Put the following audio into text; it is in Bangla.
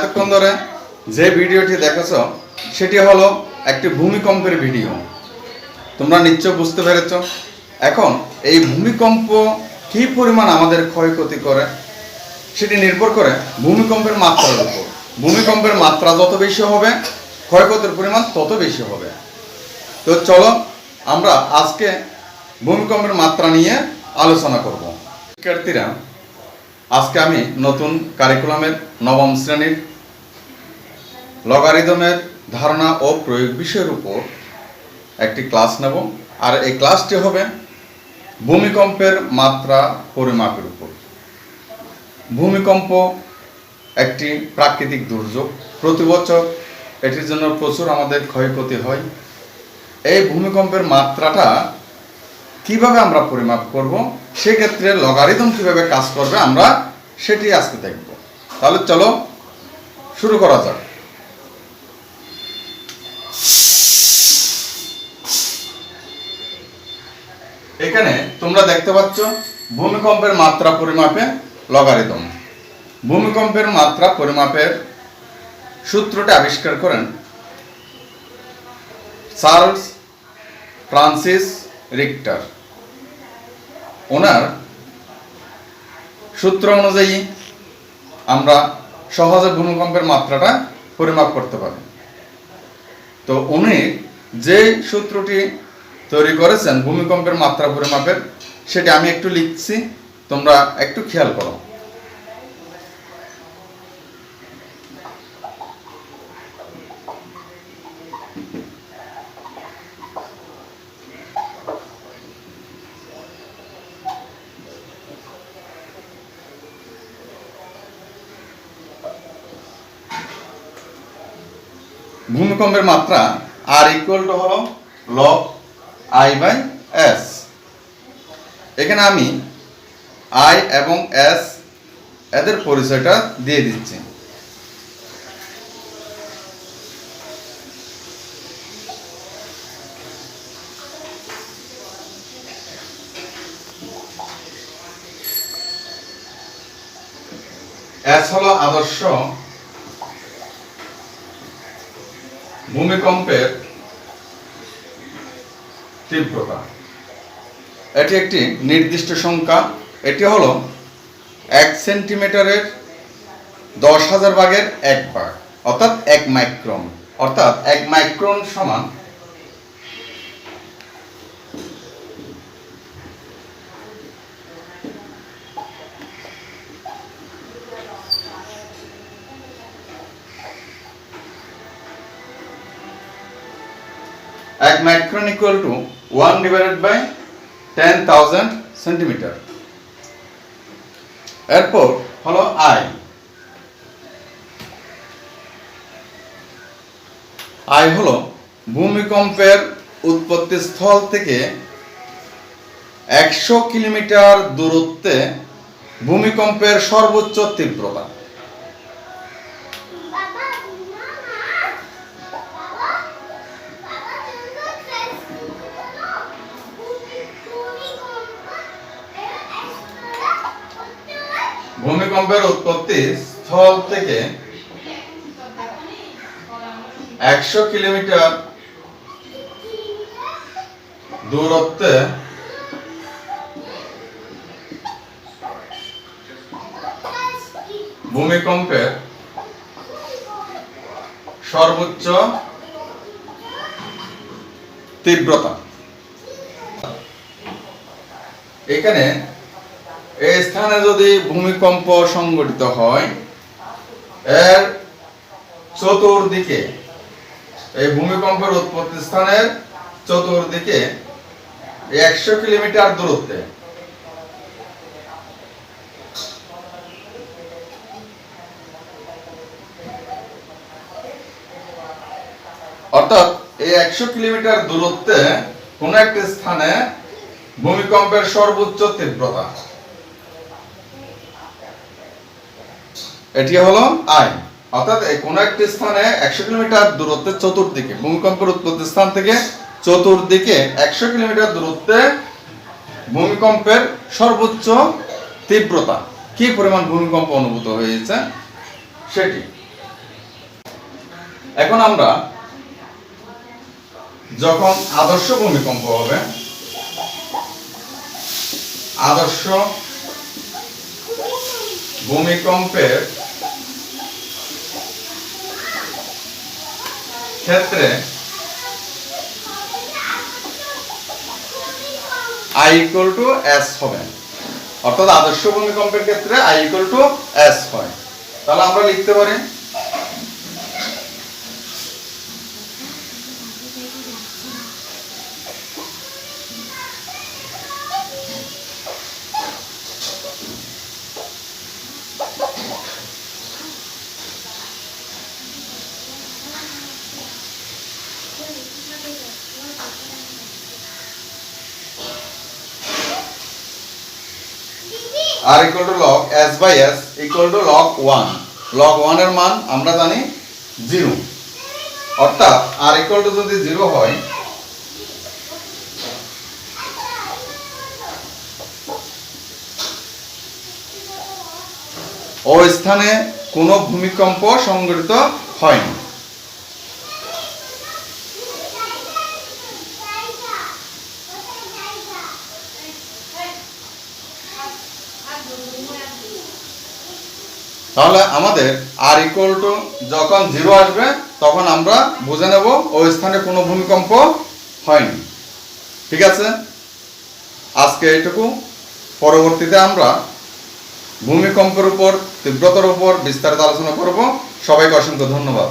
এতক্ষণ ধরে যে ভিডিওটি দেখেছ সেটি হলো একটি ভূমিকম্পের ভিডিও। তোমরা নিশ্চয় বুঝতে পেরেছ। এখন এই ভূমিকম্প কী পরিমাণ আমাদের ক্ষয়ক্ষতি করে সেটি নির্ভর করে ভূমিকম্পের মাত্রার উপর। ভূমিকম্পের মাত্রা যত বেশি হবে ক্ষয়ক্ষতির পরিমাণ তত বেশি হবে। তো চলো আমরা আজকে ভূমিকম্পের মাত্রা নিয়ে আলোচনা করব। শিক্ষার্থীরা, আজকে আমি নতুন কারিকুলামের নবম শ্রেণীর লগারিদমের ধারণা ও প্রয়োগ বিষয়ের উপর একটি ক্লাস নেব। আর এই ক্লাসটি হবে ভূমিকম্পের মাত্রা পরিমাপের উপর। ভূমিকম্প একটি প্রাকৃতিক দুর্যোগ। প্রতি বছর এটির জন্য প্রচুর আমাদের ক্ষয়ক্ষতি হয়। এই ভূমিকম্পের মাত্রাটা কিভাবে আমরা পরিমাপ করব, সেক্ষেত্রে লগারিদম কিভাবে কাজ করবে আমরা সেটি আজকে দেখব। তাহলে চলো শুরু করা যাক। এখানে তোমরা দেখতে পাচ্ছ ভূমিকম্পের মাত্রা পরিমাপে লগারিদম। ভূমিকম্পের মাত্রা পরিমাপের সূত্রটি আবিষ্কার করেন চার্লস ফ্রান্সিস রিক্টার। ওনার সূত্র অনুযায়ী আমরা সহজে ভূমিকম্পের মাত্রাটা পরিমাপ করতে পারি। তো উনি যে সূত্রটি তৈরি করেছেন ভূমিকম্পের মাত্রা পরিমাপের, সেটি আমি একটু লিখছি, তোমরা একটু খেয়াল করো। ভূমিকম্পের মাত্রা আর ইকুয়াল টু হলো লগ আই বাই এস। এখানে আমি আই এবং এস এদের পরিচয়টা দিয়ে দিচ্ছি। এস হলো আদর্শ ভূমিকম্পের তীব্রতা। এটি একটি নির্দিষ্ট সংখ্যা। এটি হলো 1 সেন্টিমিটারের 10,000 ভাগের 1 ভাগ, অর্থাৎ 1 মাইক্রন। অর্থাৎ 1 মাইক্রন সমান 1 micron equal to 1 divided by 10,000 centimetre. এরপর হলো আই। আই হলো ভূমিকম্পের উৎপত্তি স্থল থেকে 100 কিলোমিটার দূরত্বে ভূমিকম্পের সর্বোচ্চ তীব্রতা। ভূমিকম্পের উৎপত্তি স্থল থেকে 100 কিলোমিটার দূরত্বে ভূমিকম্পের সর্বোচ্চ তীব্রতা। এখানে এই স্থানে যদি ভূমিকম্প সংঘটিত হয়, এর চতুর্দিকে, এই ভূমিকম্পের উৎপত্তি স্থানের চতুর্দিকে 100 কিলোমিটার দূরত্বে অর্থাৎ এই 100 কিলোমিটার দূরত্বে কোন একটি স্থানে ভূমিকম্পের সর্বোচ্চ তীব্রতা, এটি হলো আই। অর্থাৎ কোন একটি স্থানে 100 কিলোমিটার দূরত্বে চতুর্দিকে, ভূমিকম্পের উৎপত্তি স্থান থেকে চতুর্দিকে 100 কিলোমিটার দূরত্বে ভূমিকম্পের সর্বোচ্চ তীব্রতা, কি পরিমাণ ভূমিকম্প অনুভূত হয়েছে সেটি। এখন আমরা যখন আদর্শ ভূমিকম্প হবে, আদর্শ ভূমিকম্পের ক্ষেত্রে I equal to S হবে, অর্থাৎ আদর্শ ভূমিকম্পের ক্ষেত্রে I equal to S হয়। তাহলে আমরা লিখতে পারি R equal to log S by S equal to log 1। log 1 এর মান আমরা জানি 0, অর্থাৎ R equal to যদি 0 হয় ওই স্থানে কোনো ভূমিকম্প সংঘটিত হয়নি। তাহলে আমাদের আর ইকুয়াল টু যখন 0 আসবে তখন আমরা বুঝে নেব ওই স্থানে কোনো ভূমিকম্প হয়নি। ঠিক আছে, আজকে এইটুকু। পরবর্তীতে আমরা ভূমিকম্পের উপর, তীব্রতার উপর বিস্তারিত আলোচনা করব। সবাইকে অসংখ্য ধন্যবাদ।